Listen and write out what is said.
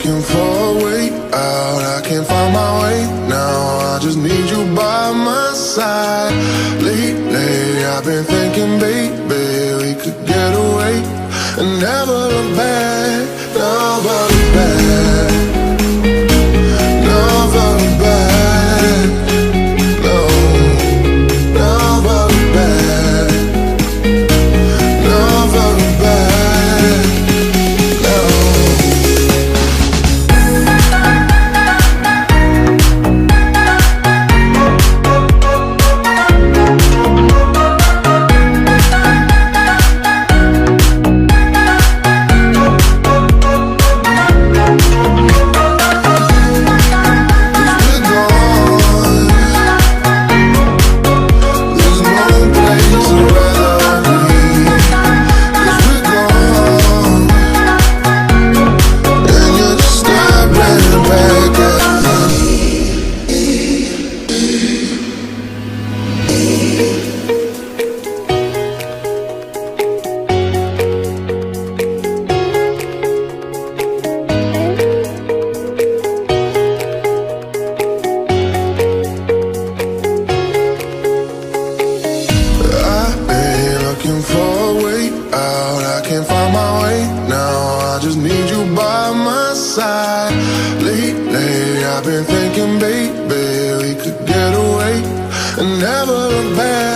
looking for a way out. I can't find my way now. I just need you by my side. Lately I've been thinking, baby, we could get away and never look back, never look back, never look back, no, never look back, never look back, no. Looking for a way out. I can't find my way now. I just need you by my side. Lately I've been thinking, baby, we could get away and never look back.